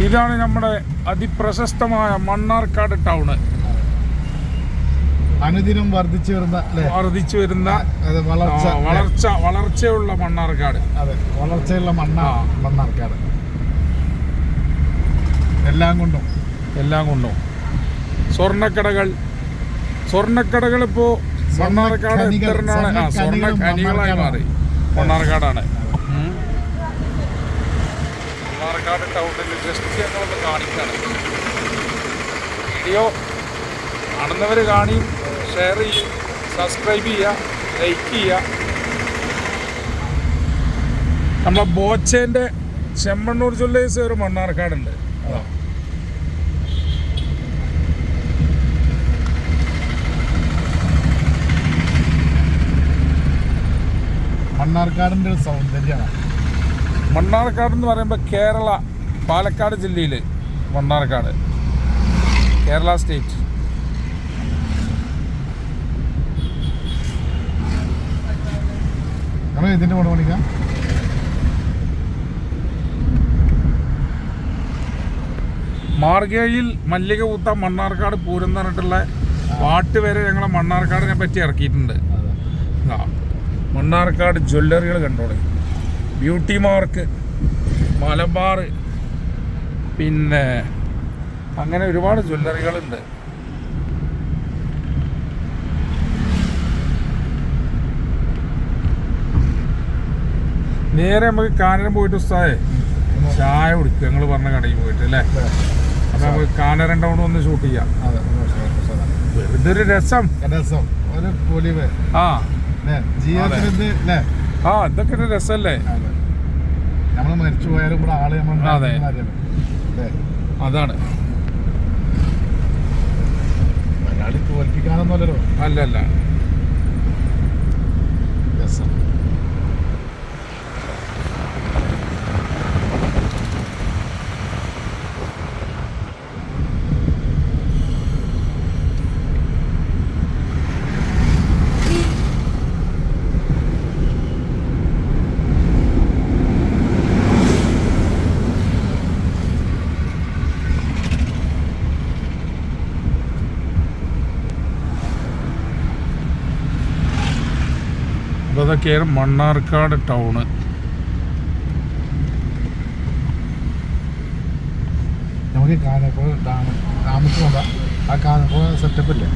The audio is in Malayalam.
ഇതാണ് നമ്മുടെ അതിപ്രശസ്തമായ മണ്ണാർക്കാട് ടൗണ്. അനുദിനം വർദ്ധിച്ചു വരുന്ന വളർച്ചയുള്ള മണ്ണാർക്കാട്. അതെ, വളർച്ചയുള്ള മണ്ണാർക്കാട്. എല്ലാം കൊണ്ടും സ്വർണ്ണക്കടകൾ ഇപ്പോ മണ്ണാർക്കാട് സ്വർണ്ണ ഖനികളായി മാറി. മണ്ണാർക്കാടാണ്. മണ്ണാർക്കാട് ടൗണിൽ ജസ്റ്റ് ഞങ്ങളൊന്ന് കാണിക്കാണ്. വീഡിയോ കാണുന്നവർ കാണുകയും ഷെയർ ചെയ്യും, സബ്സ്ക്രൈബ് ചെയ്യുക, ലൈക്ക് ചെയ്യുക. നമ്മളെ ബോച്ചേൻ്റെ ചെമ്മണ്ണൂർ ജ്വല്ലേഴ്സ് ഒരു മണ്ണാർക്കാടുണ്ട്. മണ്ണാർക്കാടിൻ്റെ ഒരു സൗന്ദര്യമാണ്. മണ്ണാർക്കാട് എന്ന് പറയുമ്പോൾ കേരള, പാലക്കാട് ജില്ലയിൽ മണ്ണാർക്കാട്, കേരള സ്റ്റേറ്റ്. ഇതിൻ്റെ കൂടെ പണിക്കാം. മാർഗയിൽ മല്ലിക പൂത്ത മണ്ണാർക്കാട് പൂരം എന്ന് പറഞ്ഞിട്ടുള്ള പാട്ട് വരെ ഞങ്ങളെ മണ്ണാർക്കാടിനെ പറ്റി ഇറക്കിയിട്ടുണ്ട്. മണ്ണാർക്കാട് ജ്വല്ലറികൾ കണ്ടോളെ. ബ്യൂട്ടി മാർക്ക്, മലബാർ, പിന്നെ അങ്ങനെ ഒരുപാട് ജ്വല്ലറികളുണ്ട്. നേരെ നമുക്ക് കാനനം പോയിട്ട് ഉസ്താദേ ചായ കുടിക്കുക, ഞങ്ങൾ പറഞ്ഞ കടയിൽ പോയിട്ട് അല്ലേ. അപ്പം നമുക്ക് കാനരം ടൗൺ ഒന്ന് ഷൂട്ട് ചെയ്യാം. വെറുതെ ഒരു രസം. ഇതൊക്കെ ഒരു രസമല്ലേ. നമ്മൾ മരിച്ചു പോയാലും ഇവിടെ ആള് അതെ, അതാണ്. മലയാളി തോൽപ്പിക്കാനൊന്നുമല്ലോ. അല്ലല്ല, രസം. അതൊക്കെയാണ് മണ്ണാർക്കാട് ടൗണ്. നമുക്ക് കാനപ്പുഴ ഡാമിൽ പോകാം. ആ കാനപ്പുഴ സെറ്റപ്പ് ഇല്ലേ.